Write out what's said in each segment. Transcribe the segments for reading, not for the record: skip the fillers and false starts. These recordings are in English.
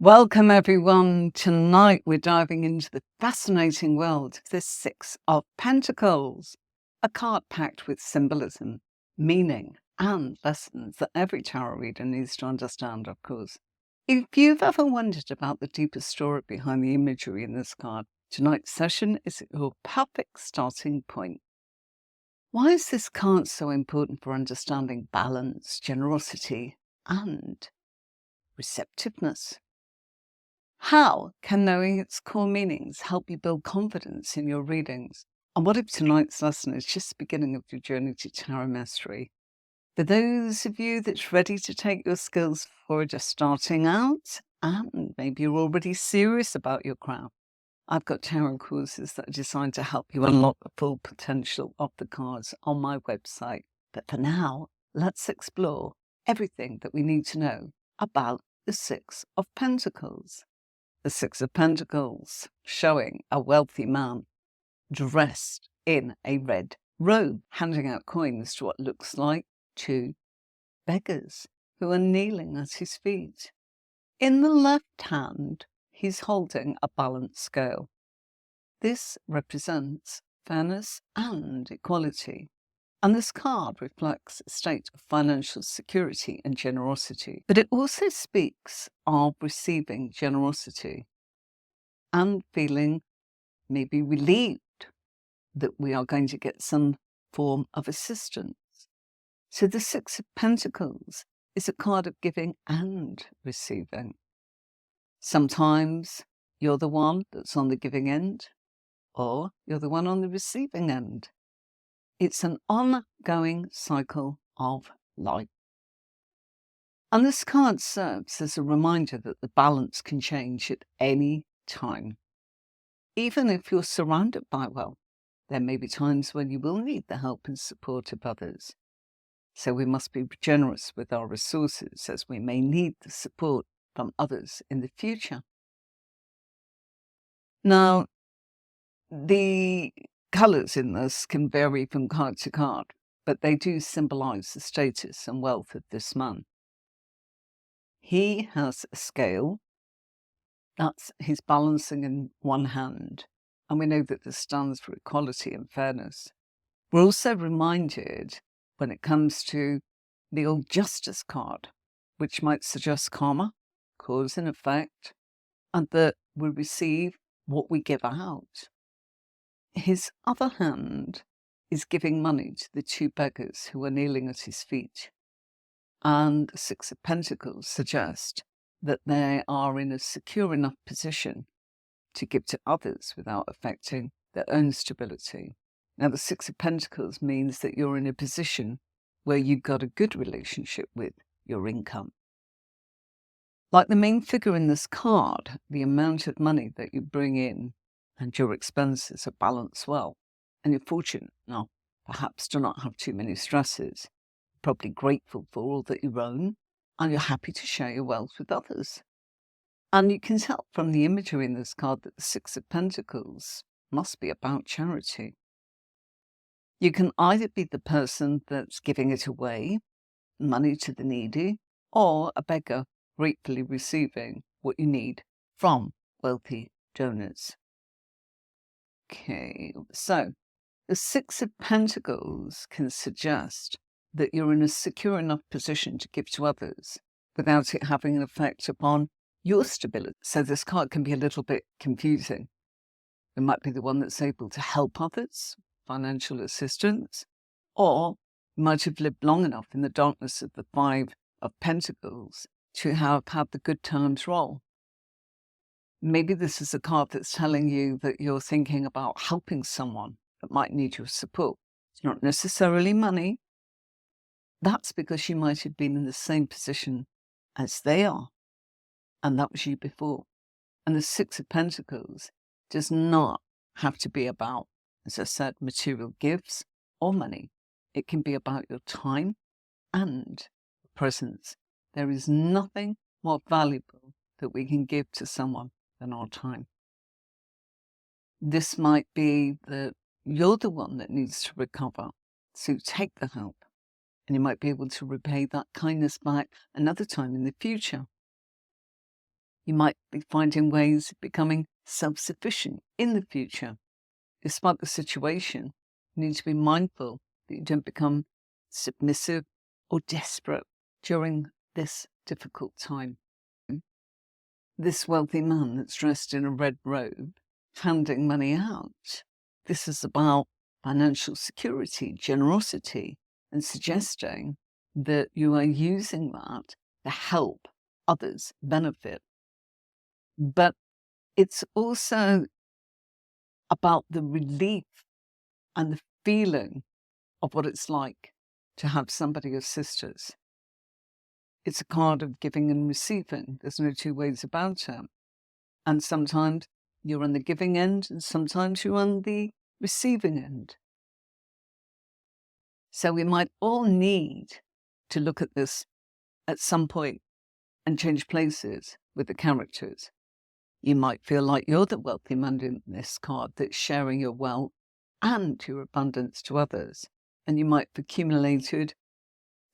Welcome everyone. Tonight we're diving into the fascinating world of the Six of Pentacles, a card packed with symbolism, meaning, and lessons that every tarot reader needs to understand, of course. If you've ever wondered about the deeper story behind the imagery in this card, tonight's session is your perfect starting point. Why is this card so important for understanding balance, generosity, and receptiveness? How can knowing its core meanings help you build confidence in your readings? And what if tonight's lesson is just the beginning of your journey to tarot mastery? For those of you that's ready to take your skills forward, just starting out, and maybe you're already serious about your craft, I've got tarot courses that are designed to help you unlock the full potential of the cards on my website. But for now, let's explore everything that we need to know about the Six of Pentacles. The Six of Pentacles, showing a wealthy man dressed in a red robe, handing out coins to what looks like two beggars who are kneeling at his feet. In the left hand, he's holding a balanced scale. This represents fairness and equality. And this card reflects a state of financial security and generosity. But it also speaks of receiving generosity and feeling maybe relieved that we are going to get some form of assistance. So the Six of Pentacles is a card of giving and receiving. Sometimes you're the one that's on the giving end, or you're the one on the receiving end. It's an ongoing cycle of life. And this card serves as a reminder that the balance can change at any time. Even if you're surrounded by wealth, there may be times when you will need the help and support of others. So we must be generous with our resources, as we may need the support from others in the future. Now, the colours in this can vary from card to card, but they do symbolise the status and wealth of this man. He has a scale. That's he's balancing in one hand. And we know that this stands for equality and fairness. We're also reminded when it comes to the old justice card, which might suggest karma, cause and effect, and that we receive what we give out. His other hand is giving money to the two beggars who are kneeling at his feet. And the Six of Pentacles suggest that they are in a secure enough position to give to others without affecting their own stability. Now, the Six of Pentacles means that you're in a position where you've got a good relationship with your income. Like the main figure in this card, the amount of money that you bring in and your expenses are balanced well, and you're fortunate now, perhaps do not have too many stresses, probably grateful for all that you own, and you're happy to share your wealth with others. And you can tell from the imagery in this card that the Six of Pentacles must be about charity. You can either be the person that's giving it away, money to the needy, or a beggar gratefully receiving what you need from wealthy donors. Okay, so the Six of Pentacles can suggest that you're in a secure enough position to give to others without it having an effect upon your stability. So this card can be a little bit confusing. It might be the one that's able to help others, financial assistance, or might have lived long enough in the darkness of the Five of Pentacles to have had the good times roll. Maybe this is a card that's telling you that you're thinking about helping someone that might need your support. It's not necessarily money. That's because you might have been in the same position as they are, and that was you before. And the Six of Pentacles does not have to be about, as I said, material gifts or money. It can be about your time and presence. There is nothing more valuable that we can give to someone than our time. This might be that you're the one that needs to recover, so take the help, and you might be able to repay that kindness back another time in the future. You might be finding ways of becoming self-sufficient in the future. Despite the situation, you need to be mindful that you don't become submissive or desperate during this difficult time. This wealthy man that's dressed in a red robe, handing money out, this is about financial security, generosity, and suggesting that you are using that to help others benefit. But it's also about the relief and the feeling of what it's like to have somebody assist us. It's a card of giving and receiving. There's no two ways about it. And sometimes you're on the giving end and sometimes you're on the receiving end. So we might all need to look at this at some point and change places with the characters. You might feel like you're the wealthy man in this card that's sharing your wealth and your abundance to others. And you might have accumulated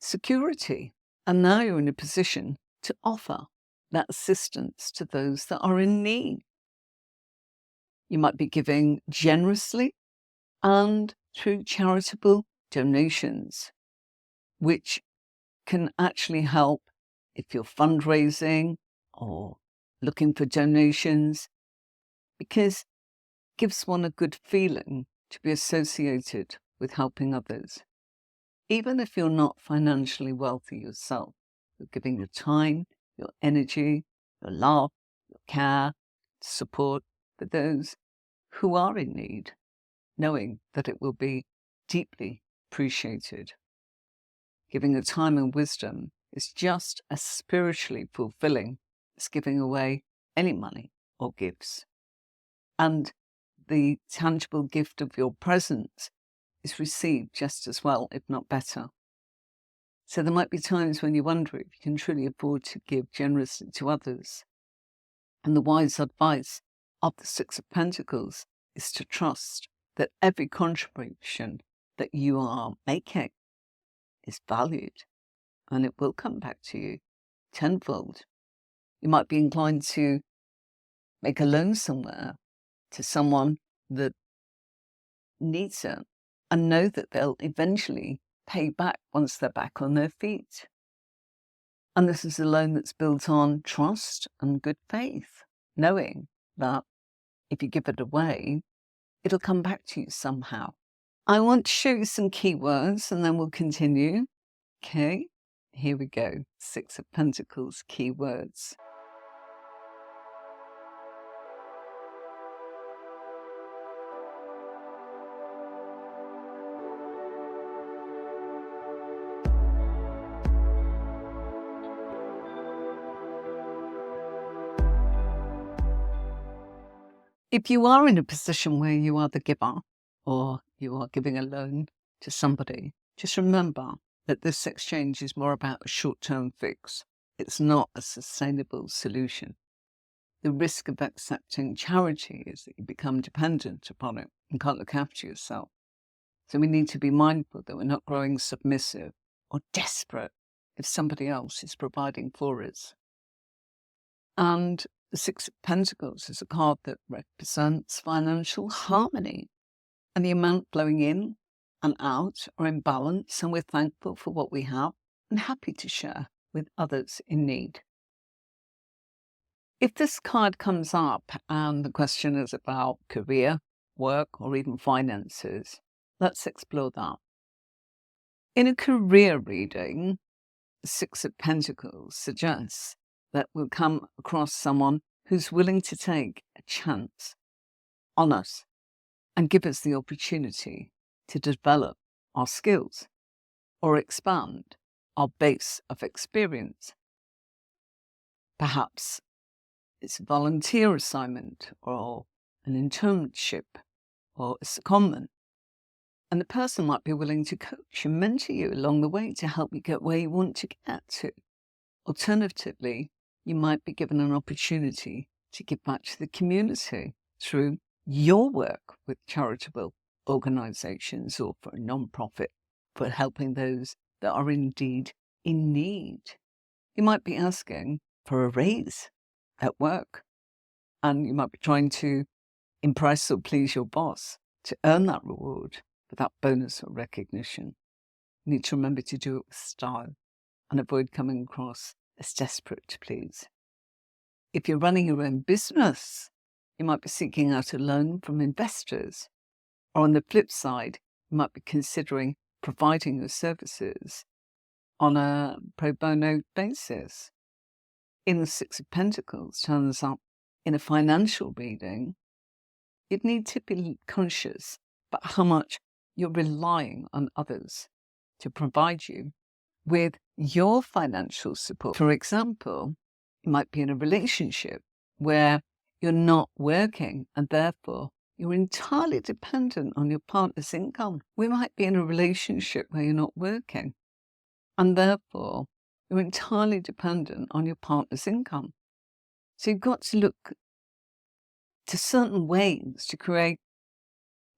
security. And now you're in a position to offer that assistance to those that are in need. You might be giving generously and through charitable donations, which can actually help if you're fundraising or looking for donations, because it gives one a good feeling to be associated with helping others. Even if you're not financially wealthy yourself, you're giving your time, your energy, your love, your care, support for those who are in need, knowing that it will be deeply appreciated. Giving your time and wisdom is just as spiritually fulfilling as giving away any money or gifts. And the tangible gift of your presence is received just as well, if not better. So there might be times when you wonder if you can truly afford to give generously to others. And the wise advice of the Six of Pentacles is to trust that every contribution that you are making is valued and it will come back to you tenfold. You might be inclined to make a loan somewhere to someone that needs it and know that they'll eventually pay back once they're back on their feet. And this is a loan that's built on trust and good faith, knowing that if you give it away, it'll come back to you somehow. I want to show you some keywords and then we'll continue. Okay, here we go. Six of Pentacles keywords. If you are in a position where you are the giver or you are giving a loan to somebody, just remember that this exchange is more about a short-term fix. It's not a sustainable solution. The risk of accepting charity is that you become dependent upon it and can't look after yourself. So we need to be mindful that we're not growing submissive or desperate if somebody else is providing for us. And the Six of Pentacles is a card that represents financial harmony, and the amount flowing in and out are in balance, and we're thankful for what we have and happy to share with others in need. If this card comes up and the question is about career, work, or even finances, let's explore that. In a career reading, the Six of Pentacles suggests that we'll come across someone who's willing to take a chance on us and give us the opportunity to develop our skills or expand our base of experience. Perhaps it's a volunteer assignment or an internship or a secondment. And the person might be willing to coach and mentor you along the way to help you get where you want to get to. Alternatively, you might be given an opportunity to give back to the community through your work with charitable organizations or for a non-profit for helping those that are indeed in need. You might be asking for a raise at work. And you might be trying to impress or please your boss to earn that reward for that bonus or recognition. You need to remember to do it with style and avoid coming across as desperate to please. If you're running your own business, you might be seeking out a loan from investors. Or on the flip side, you might be considering providing your services on a pro bono basis. In the Six of Pentacles turns up in a financial reading, you'd need to be conscious about how much you're relying on others to provide you with your financial support. For example, you might be in a relationship where you're not working and therefore you're entirely dependent on your partner's income. We might be in a relationship where you're not working and therefore you're entirely dependent on your partner's income. So you've got to look to certain ways to create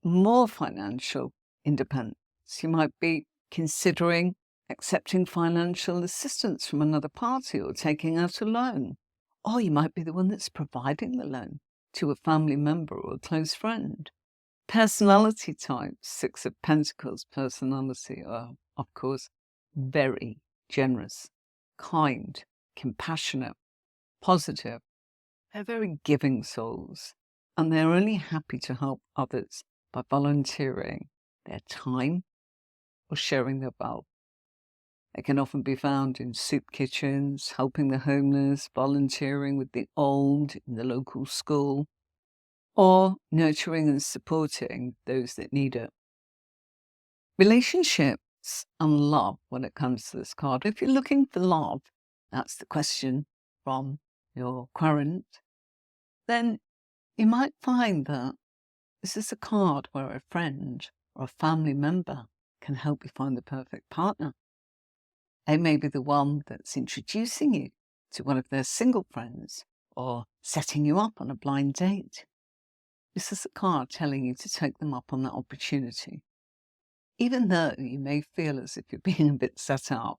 more financial independence. You might be considering accepting financial assistance from another party or taking out a loan. Or you might be the one that's providing the loan to a family member or a close friend. Personality types, Six of Pentacles personality are, of course, very generous, kind, compassionate, positive. They're very giving souls, and they're only happy to help others by volunteering their time or sharing their wealth. They can often be found in soup kitchens, helping the homeless, volunteering with the old in the local school, or nurturing and supporting those that need it. Relationships and love when it comes to this card. If you're looking for love, that's the question from your querent, then you might find that this is a card where a friend or a family member can help you find the perfect partner. They may be the one that's introducing you to one of their single friends or setting you up on a blind date. This is a card telling you to take them up on that opportunity. Even though you may feel as if you're being a bit set up,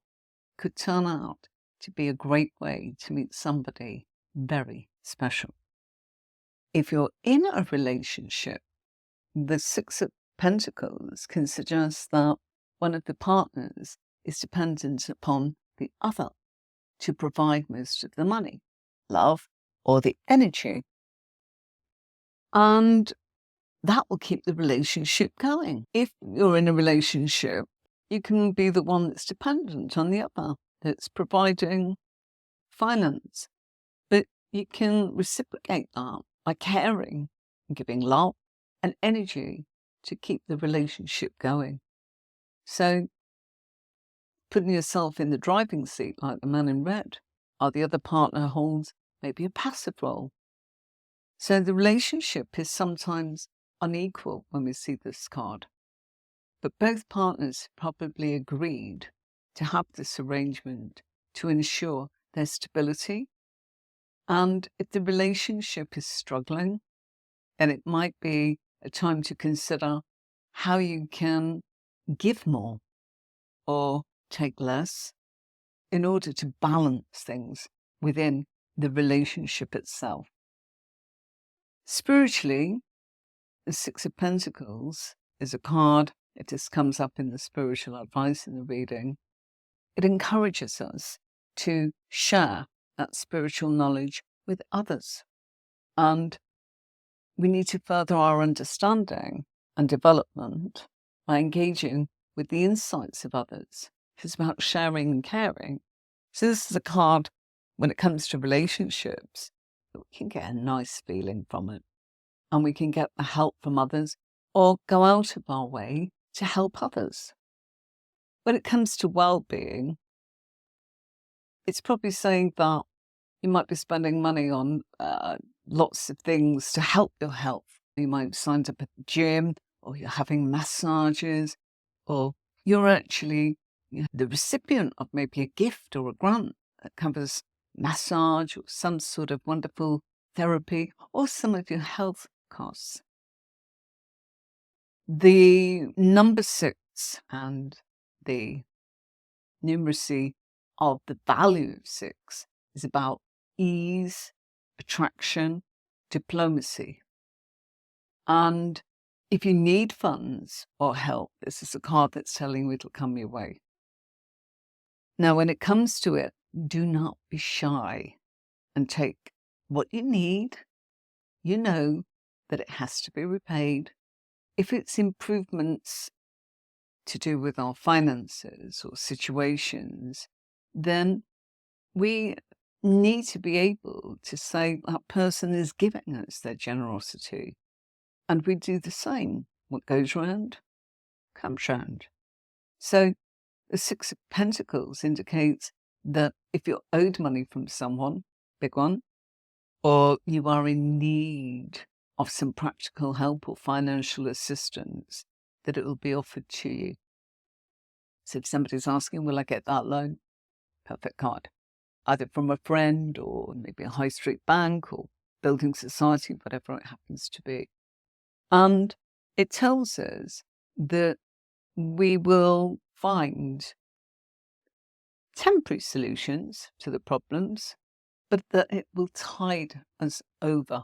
could turn out to be a great way to meet somebody very special. If you're in a relationship, the Six of Pentacles can suggest that one of the partners is dependent upon the other to provide most of the money, love, or the energy. And that will keep the relationship going. If you're in a relationship, you can be the one that's dependent on the other, that's providing finance. But you can reciprocate that by caring and giving love and energy to keep the relationship going. So putting yourself in the driving seat like the man in red, or the other partner holds maybe a passive role. So the relationship is sometimes unequal when we see this card. But both partners probably agreed to have this arrangement to ensure their stability. And if the relationship is struggling, then it might be a time to consider how you can give more or take less in order to balance things within the relationship itself. Spiritually, the Six of Pentacles is a card. It just comes up in the spiritual advice in the reading. It encourages us to share that spiritual knowledge with others. And we need to further our understanding and development by engaging with the insights of others. It's about sharing and caring. So this is a card, when it comes to relationships, that we can get a nice feeling from it. And we can get the help from others or go out of our way to help others. When it comes to well-being, it's probably saying that you might be spending money on lots of things to help your health. You might have signed up at the gym, or you're having massages, or you're actually the recipient of maybe a gift or a grant that covers massage or some sort of wonderful therapy or some of your health costs. The number 6 and the numeracy of the value of 6 is about ease, attraction, diplomacy. And if you need funds or help, this is a card that's telling you it'll come your way. Now, when it comes to it, do not be shy and take what you need. You know that it has to be repaid. If it's improvements to do with our finances or situations, then we need to be able to say that person is giving us their generosity. And we do the same. What goes round, comes round. So the Six of Pentacles indicates that if you're owed money from someone, big one, or you are in need of some practical help or financial assistance, that it will be offered to you. So if somebody's asking, will I get that loan? Perfect card. Either from a friend or maybe a high street bank or building society, whatever it happens to be. And it tells us that we will find temporary solutions to the problems, but that it will tide us over.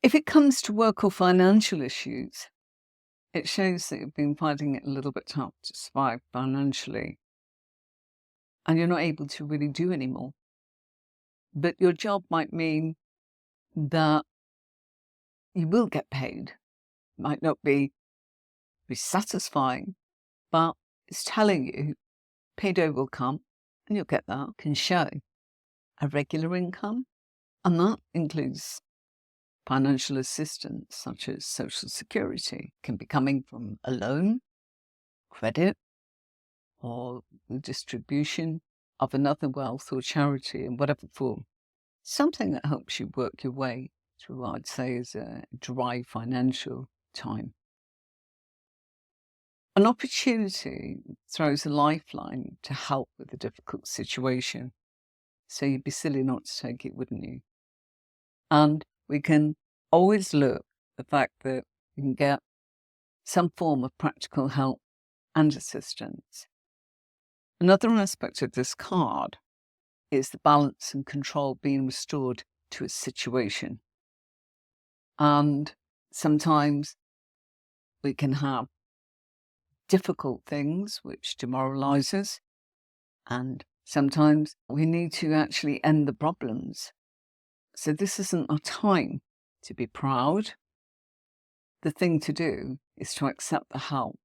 If it comes to work or financial issues, it shows that you've been finding it a little bit tough to survive financially, and you're not able to really do anymore. But your job might mean that you will get paid. It might not be satisfying, but it's telling you payday will come and you'll get that. Can show a regular income, and that includes financial assistance such as social security. Can be coming from a loan, credit, or the distribution of another wealth or charity in whatever form. Something that helps you work your way through what I'd say is a dry financial time. An opportunity throws a lifeline to help with a difficult situation. So you'd be silly not to take it, wouldn't you? And we can always look at the fact that we can get some form of practical help and assistance. Another aspect of this card is the balance and control being restored to a situation. And sometimes we can have difficult things which demoralize us, and sometimes we need to actually end the problems. So this isn't a time to be proud. The thing to do is to accept the help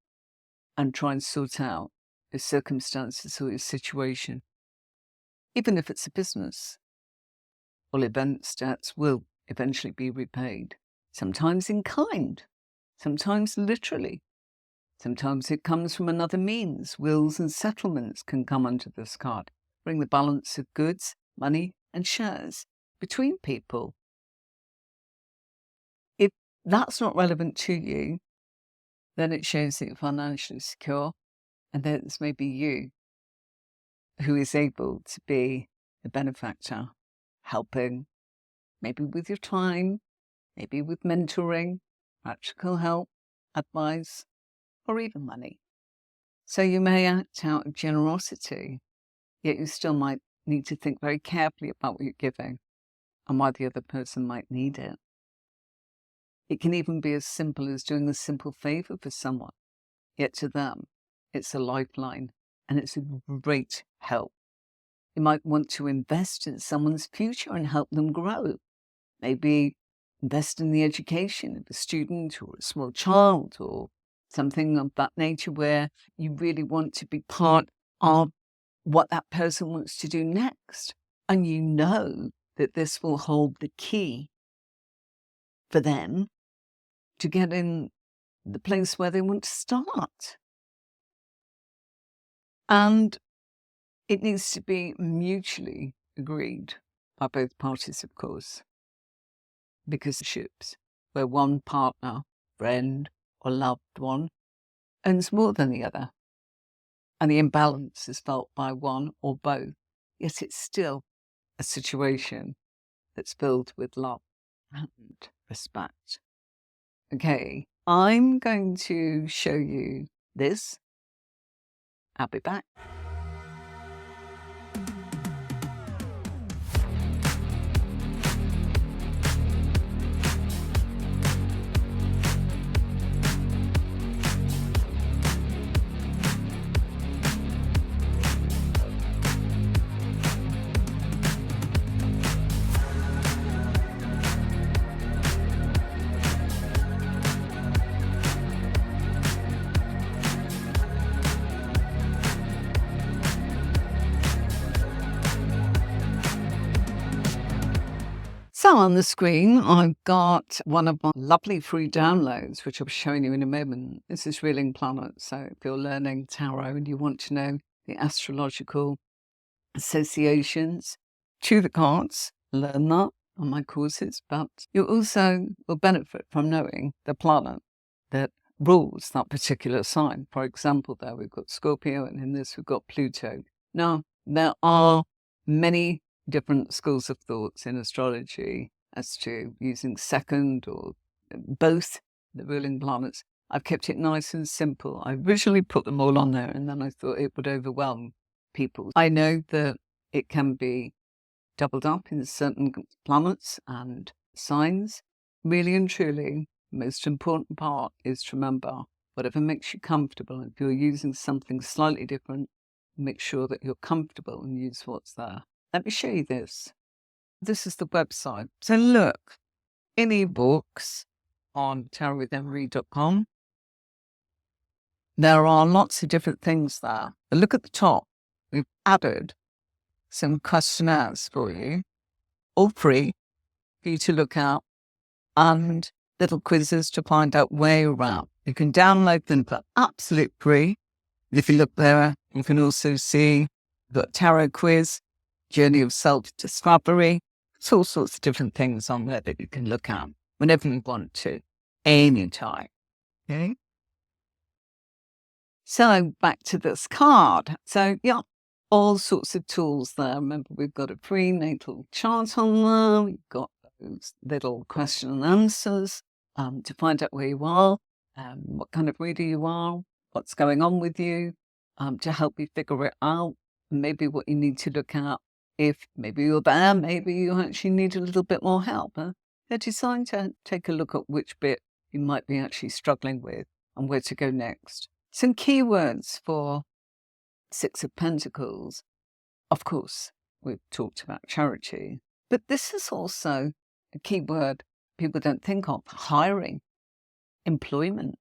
and try and sort out your circumstances or your situation. Even if it's a business, all events debts will eventually be repaid. Sometimes in kind, sometimes literally. Sometimes it comes from another means. Wills and settlements can come under this card. Bring the balance of goods, money, and shares between people. If that's not relevant to you, then it shows that you're financially secure, and that it's maybe you who is able to be the benefactor, helping, maybe with your time, maybe with mentoring, practical help, advice, or even money. So you may act out of generosity, yet you still might need to think very carefully about what you're giving and why the other person might need it. It can even be as simple as doing a simple favor for someone, yet to them, it's a lifeline and it's a great help. You might want to invest in someone's future and help them grow. Maybe invest in the education of a student or a small child or something of that nature where you really want to be part of what that person wants to do next. And you know that this will hold the key for them to get in the place where they want to start. And it needs to be mutually agreed by both parties, of course, because ships where one partner, friend, or loved one earns more than the other, and the imbalance is felt by one or both, yet it's still a situation that's filled with love and respect. Okay, I'm going to show you this. I'll be back. So on the screen, I've got one of my lovely free downloads, which I'll be showing you in a moment. This is Reeling Planets. So if you're learning tarot and you want to know the astrological associations to the cards, learn that on my courses. But you also will benefit from knowing the planet that rules that particular sign. For example, there we've got Scorpio, and in this we've got Pluto. Now, there are many different schools of thoughts in astrology as to using second or both the ruling planets. I've kept it nice and simple. I originally put them all on there, and then I thought it would overwhelm people. I know that it can be doubled up in certain planets and signs. Really and truly, the most important part is to remember whatever makes you comfortable. If you're using something slightly different, make sure that you're comfortable and use what's there. Let me show you this. This is the website. So look, in ebooks on tarotwithemery.com, there are lots of different things there. But look at the top. We've added some questionnaires for you, all free for you to look at, and little quizzes to find out where you're at. You can download them for absolute free. If you look there, you can also see the tarot quiz, journey of self-discovery. It's all sorts of different things on there that you can look at whenever you want to, anytime. Okay? So back to this card. So yeah, all sorts of tools there. Remember, we've got a prenatal chart on there. We've got those little question and answers to find out where you are, what kind of reader you are, what's going on with you, to help you figure it out, maybe what you need to look at. If maybe you're there, maybe you actually need a little bit more help. They're designed to take a look at which bit you might be actually struggling with and where to go next. Some keywords for Six of Pentacles. Of course, we've talked about charity, but this is also a keyword people don't think of: hiring, employment,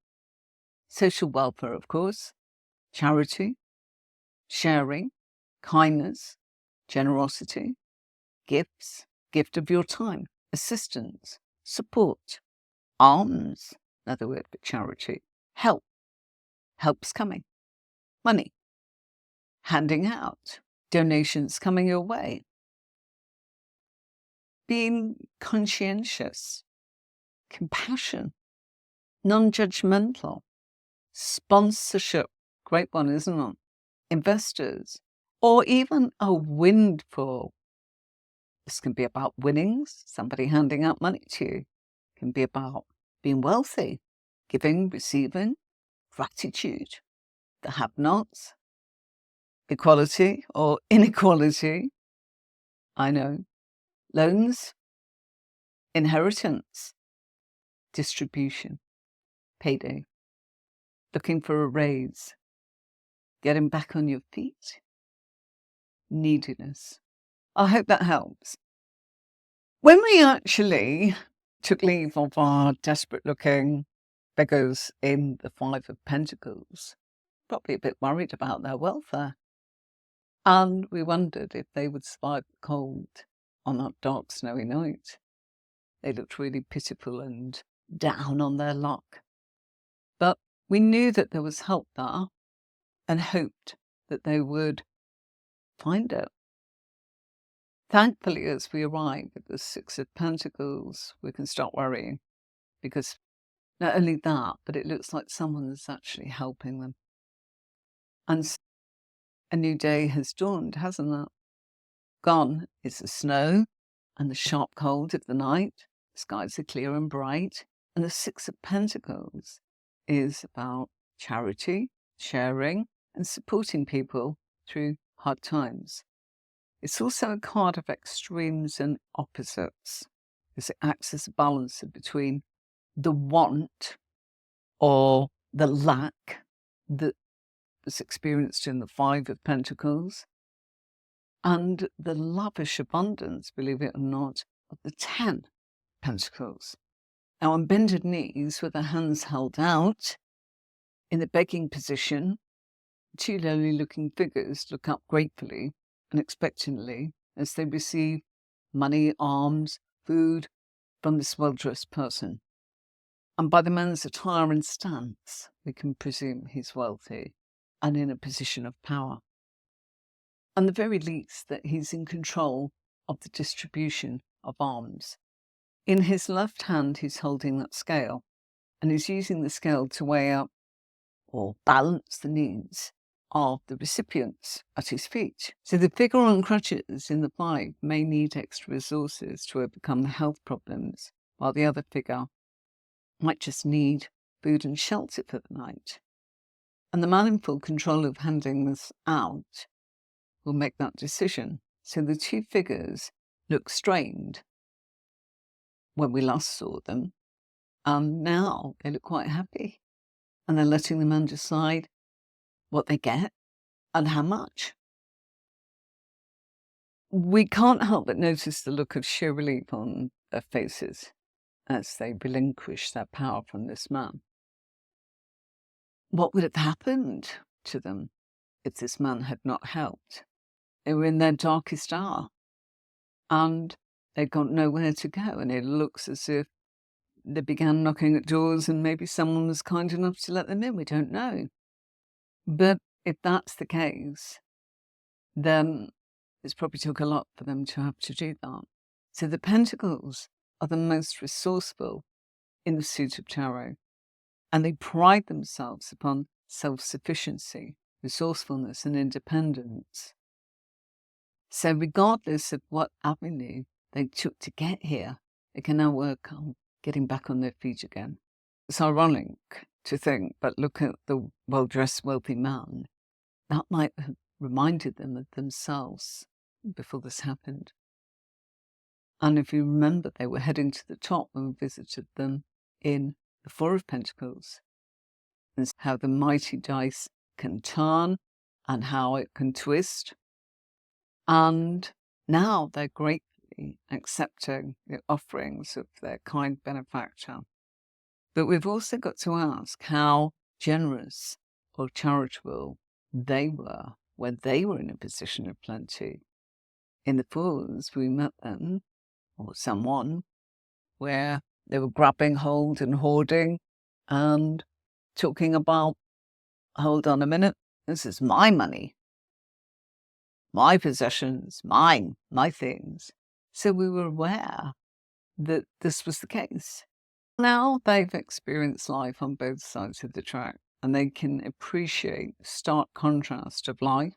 social welfare, of course, charity, sharing, kindness, generosity, gifts, gift of your time, assistance, support, alms, another word for charity, help, help's coming, money, handing out, donations coming your way, being conscientious, compassion, non-judgmental, sponsorship, great one, isn't it? Investors, or even a windfall. This can be about winnings, somebody handing out money to you. It can be about being wealthy, giving, receiving, gratitude, the have-nots, equality or inequality. I know. Loans, inheritance, distribution, payday, looking for a raise, getting back on your feet, neediness. I hope that helps. When we actually took leave of our desperate-looking beggars in the Five of Pentacles, probably a bit worried about their welfare. And we wondered if they would survive the cold on that dark, snowy night. They looked really pitiful and down on their luck. But we knew that there was help there and hoped that they would find it. Thankfully, as we arrive at the Six of Pentacles, we can start worrying, because not only that, but it looks like someone is actually helping them. And a new day has dawned, hasn't it? Gone is the snow and the sharp cold of the night. The skies are clear and bright. And the Six of Pentacles is about charity, sharing, and supporting people through hard times. It's also a card of extremes and opposites, because it acts as a balancer between the want or the lack that was experienced in the Five of Pentacles and the lavish abundance, believe it or not, of the 10 Pentacles. Now, on bended knees with their hands held out in the begging position, two lowly-looking figures look up gratefully and expectantly as they receive money, alms, food from this well-dressed person. And by the man's attire and stance, we can presume he's wealthy and in a position of power. And the very least, that he's in control of the distribution of alms. In his left hand, he's holding that scale, and he's using the scale to weigh up or balance the needs of the recipients at his feet. So the figure on crutches in the 5 may need extra resources to overcome the health problems, while the other figure might just need food and shelter for the night. And the man in full control of handing this out will make that decision. So the 2 figures look strained when we last saw them, and now they look quite happy. And they're letting the man decide what they get and how much. We can't help but notice the look of sheer relief on their faces as they relinquish their power from this man. What would have happened to them if this man had not helped? They were in their darkest hour, and they'd got nowhere to go, and it looks as if they began knocking at doors and maybe someone was kind enough to let them in. We don't know. But if that's the case, then it's probably took a lot for them to have to do that. So the Pentacles are the most resourceful in the suit of tarot, and they pride themselves upon self-sufficiency, resourcefulness, and independence. So regardless of what avenue they took to get here, they can now work on getting back on their feet again. It's ironic to think, but look at the well-dressed, wealthy man. That might have reminded them of themselves before this happened. And if you remember, they were heading to the top when we visited them in the 4 of Pentacles, and how the mighty dice can turn and how it can twist. And now they're gratefully accepting the offerings of their kind benefactor. But we've also got to ask how generous or charitable they were when they were in a position of plenty. In the Fools, we met them, or someone, where they were grabbing hold and hoarding and talking about, hold on a minute, this is my money, my possessions, mine, my things. So we were aware that this was the case. Now they've experienced life on both sides of the track, and they can appreciate the stark contrast of life.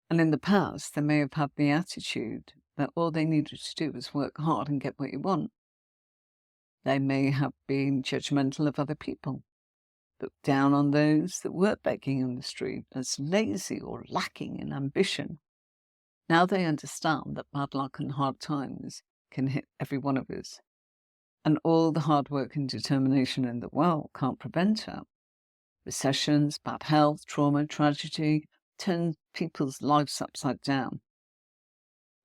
And in the past, they may have had the attitude that all they needed to do was work hard and get what you want. They may have been judgmental of other people, looked down on those that were begging on the street as lazy or lacking in ambition. Now they understand that bad luck and hard times can hit every one of us, and all the hard work and determination in the world can't prevent it. Recessions, bad health, trauma, tragedy turn people's lives upside down.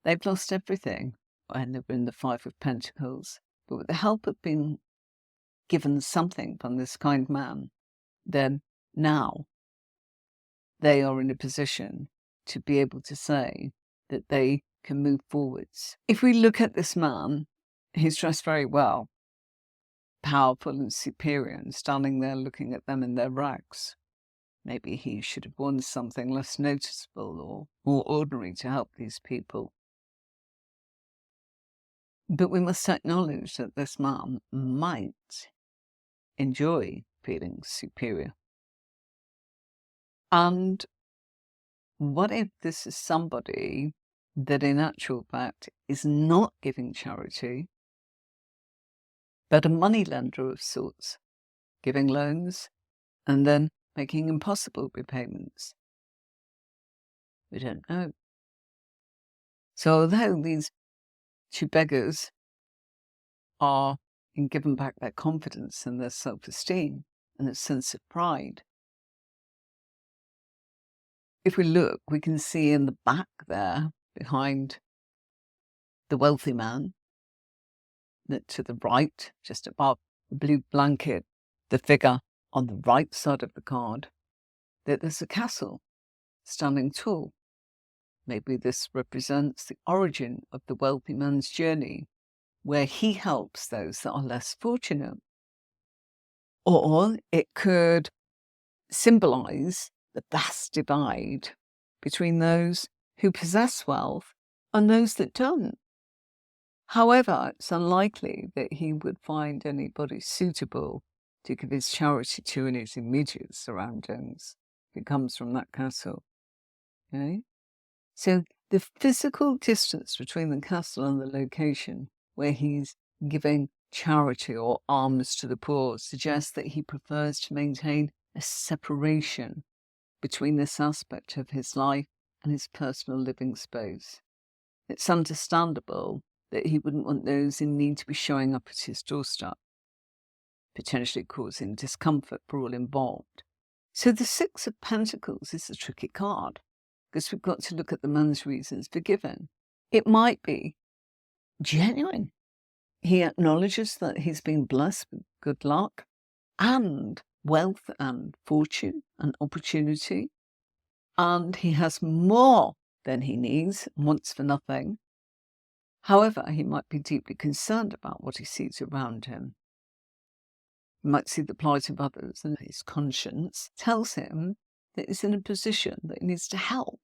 They've lost everything when they were in the 5 of Pentacles, but with the help of being given something from this kind man, then now they are in a position to be able to say that they can move forwards. If we look at this man, he's dressed very well, powerful and superior, and standing there looking at them in their rags. Maybe he should have worn something less noticeable or more ordinary to help these people. But we must acknowledge that this man might enjoy feeling superior. And what if this is somebody that in actual fact is not giving charity, but a moneylender of sorts, giving loans and then making impossible repayments? We don't know. So although these 2 beggars are in giving back their confidence and their self-esteem and a sense of pride, if we look, we can see in the back there, behind the wealthy man, that to the right, just above the blue blanket, the figure on the right side of the card, that there's a castle standing tall. Maybe this represents the origin of the wealthy man's journey where he helps those that are less fortunate. Or it could symbolize the vast divide between those who possess wealth and those that don't. However, it's unlikely that he would find anybody suitable to give his charity to in his immediate surroundings if it comes from that castle. Okay? So the physical distance between the castle and the location where he's giving charity or alms to the poor suggests that he prefers to maintain a separation between this aspect of his life and his personal living space. It's understandable that he wouldn't want those in need to be showing up at his doorstep, potentially causing discomfort for all involved. So the Six of Pentacles is a tricky card, because we've got to look at the man's reasons for giving. It might be genuine. He acknowledges that he's been blessed with good luck and wealth and fortune and opportunity, and he has more than he needs and wants for nothing. However, he might be deeply concerned about what he sees around him. He might see the plight of others, and his conscience tells him that he's in a position that he needs to help.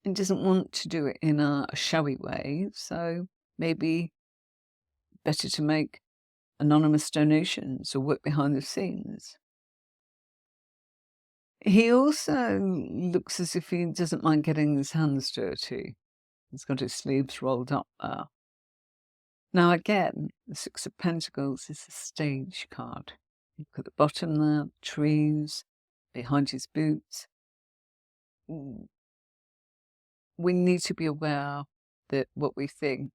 He doesn't want to do it in a showy way, so maybe better to make anonymous donations or work behind the scenes. He also looks as if he doesn't mind getting his hands dirty. He's got his sleeves rolled up there. Now again, the Six of Pentacles is a stage card. Look at the bottom there, trees, behind his boots. We need to be aware that what we think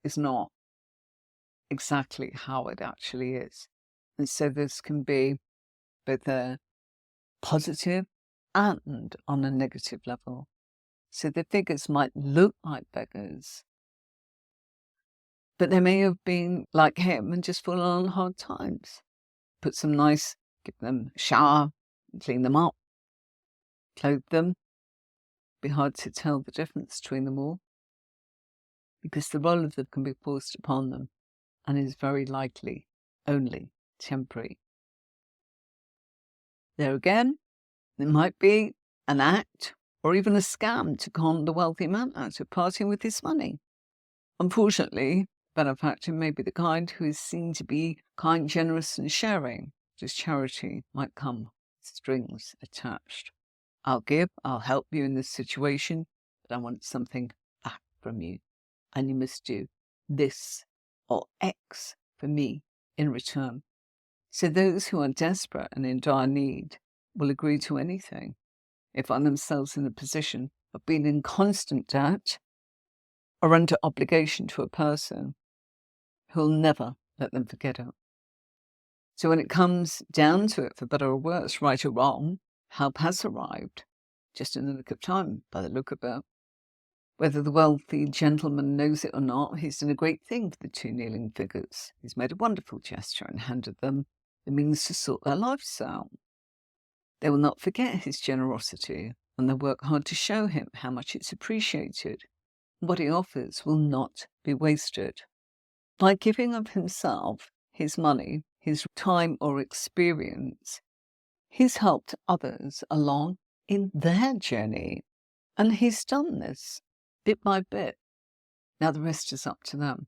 is not exactly how it actually is. And so this can be both a positive and on a negative level. So the figures might look like beggars, but they may have been like him and just fallen on hard times. Put some nice, give them a shower, clean them up, clothe them. Be hard to tell the difference between them all, because the role of them can be forced upon them and is very likely only temporary. There again, it might be an act or even a scam to con the wealthy man out of parting with his money. Unfortunately, the benefactor may be the kind who is seen to be kind, generous and sharing. His charity might come with strings attached. I'll give, I'll help you in this situation, but I want something back from you. And you must do this or X for me in return. So those who are desperate and in dire need will agree to anything. They find themselves in a position of being in constant debt or under obligation to a person who'll never let them forget it. So when it comes down to it, for better or worse, right or wrong, help has arrived, just in the nick of time, by the look of it. Whether the wealthy gentleman knows it or not, he's done a great thing for the two kneeling figures. He's made a wonderful gesture and handed them the means to sort their lives out. They will not forget his generosity, and they'll work hard to show him how much it's appreciated. What he offers will not be wasted. By giving of himself, his money, his time or experience, he's helped others along in their journey. And he's done this bit by bit. Now the rest is up to them.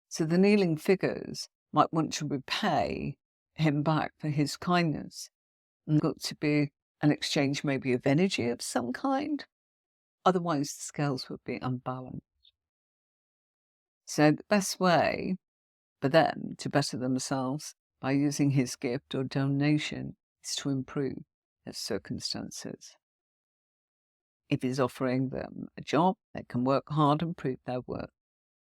So the kneeling figures might want to repay him back for his kindness. And got to be an exchange maybe of energy of some kind. Otherwise the scales would be unbalanced. So the best way for them to better themselves by using his gift or donation is to improve their circumstances. If he's offering them a job, they can work hard and prove their worth.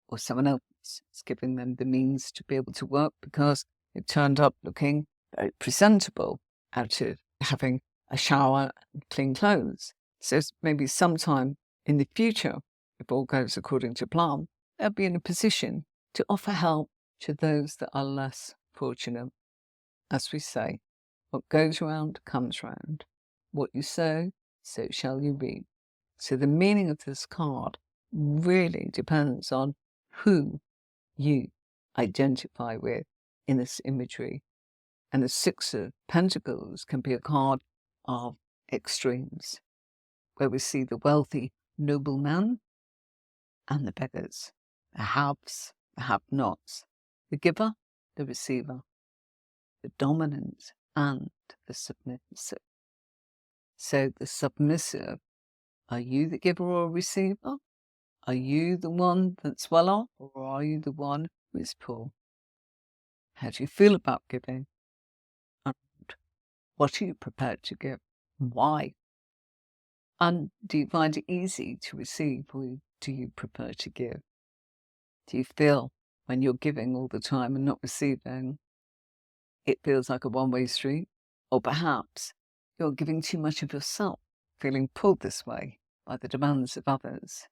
Or someone else is giving them the means to be able to work because they've turned up looking very presentable out of having a shower and clean clothes. So maybe sometime in the future, if all goes according to plan, they'll be in a position to offer help to those that are less fortunate. As we say, what goes round comes round. What you sow, so shall you reap. So the meaning of this card really depends on who you identify with in this imagery. And the Six of Pentacles can be a card of extremes, where we see the wealthy nobleman and the beggars, the haves, the have-nots, the giver, the receiver, the dominant and the submissive. So the submissive, are you the giver or receiver? Are you the one that's well off, or are you the one who is poor? How do you feel about giving? And what are you prepared to give? Why? And do you find it easy to receive, or do you prefer to give? Do you feel when you're giving all the time and not receiving, it feels like a one-way street? Or perhaps you're giving too much of yourself, feeling pulled this way by the demands of others.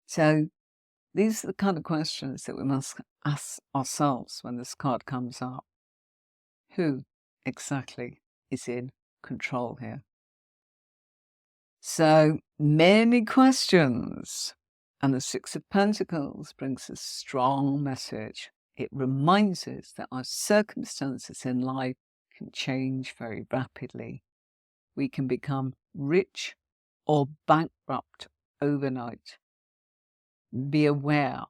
So these are the kind of questions that we must ask ourselves when this card comes up. Who exactly is in control here? So many questions. And the Six of Pentacles brings a strong message. It reminds us that our circumstances in life can change very rapidly. We can become rich or bankrupt overnight. Be aware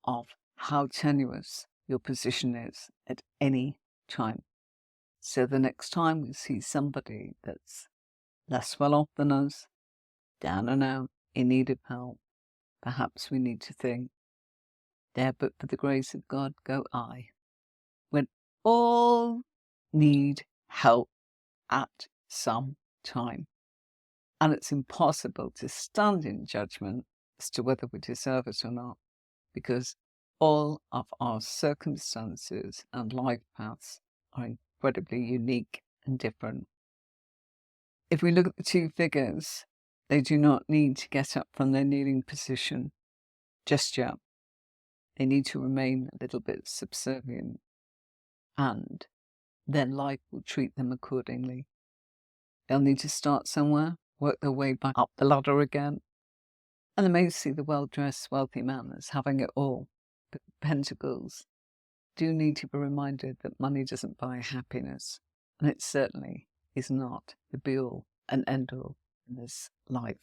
of how tenuous your position is at any time. So the next time we see somebody that's less well off than us, down and out, in need of help, perhaps we need to think, there but for the grace of God go I. When all need help at some time. And it's impossible to stand in judgment as to whether we deserve it or not, because all of our circumstances and life paths are incredibly unique and different. If we look at the two figures, they do not need to get up from their kneeling position just yet. They need to remain a little bit subservient, and then life will treat them accordingly. They'll need to start somewhere, work their way back up the ladder again, and they may see the well-dressed, wealthy man as having it all. But Pentacles do need to be reminded that money doesn't buy happiness, and it certainly is not the be-all and end-all in this life.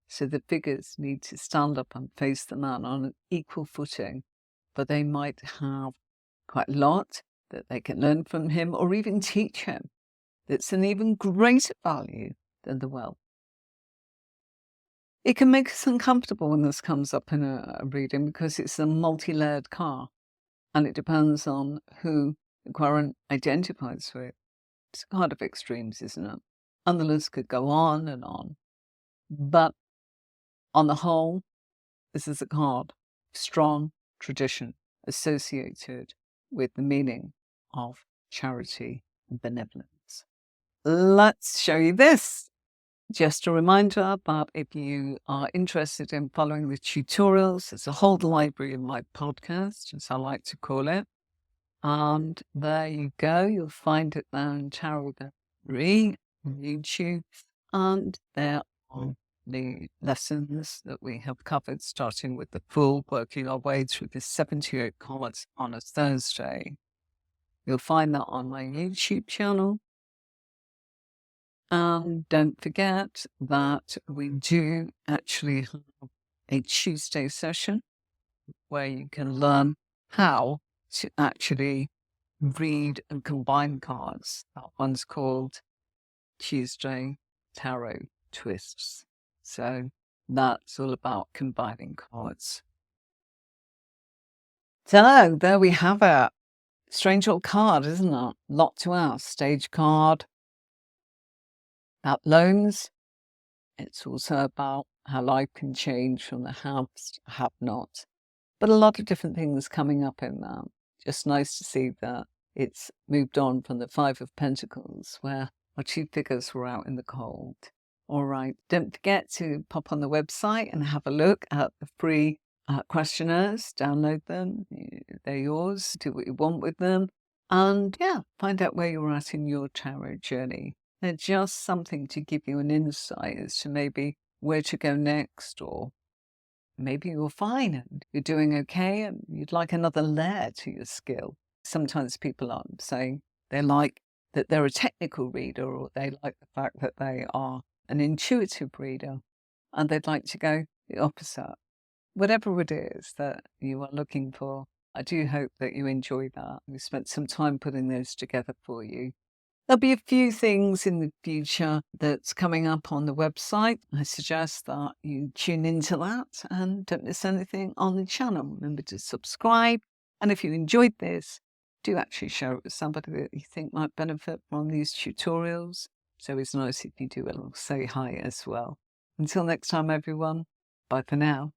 So the figures need to stand up and face the man on an equal footing, but they might have quite a lot that they can learn from him or even teach him that's an even greater value than the wealth. It can make us uncomfortable when this comes up in a reading because it's a multi-layered card and it depends on who the querent identifies with. It's a card of extremes, isn't it? And the list could go on and on. But on the whole, this is a card of strong tradition associated with the meaning of charity and benevolence. Let's show you this. Just a reminder that if you are interested in following the tutorials, there's a whole library in my podcast, as I like to call it. And there you go. You'll find it there in Tarot.re on YouTube. And there are the lessons that we have covered, starting with the full, working our way through the 78 cards on a Thursday. You'll find that on my YouTube channel. And don't forget that we do actually have a Tuesday session where you can learn how to actually read and combine cards. That one's called Tuesday Tarot Twists. So that's all about combining cards. So there we have it. Strange old card, isn't it? Lot to ask. Stage card. About loans. It's also about how life can change from the haves to have-nots. But a lot of different things coming up in that. Just nice to see that it's moved on from the Five of Pentacles, where our two figures were out in the cold. All right, don't forget to pop on the website and have a look at the free questionnaires. Download them. They're yours. Do what you want with them. And yeah, find out where you're at in your tarot journey. They're just something to give you an insight as to maybe where to go next or maybe you're fine and you're doing okay and you'd like another layer to your skill. Sometimes people are saying they like that they're a technical reader, or they like the fact that they are an intuitive reader, and they'd like to go the opposite. Whatever it is that you are looking for, I do hope that you enjoy that. We spent some time putting those together for you. There'll be a few things in the future that's coming up on the website. I suggest that you tune into that and don't miss anything on the channel. Remember to subscribe. And if you enjoyed this, do actually share it with somebody that you think might benefit from these tutorials. So it's nice if you do a little say hi as well. Until next time, everyone. Bye for now.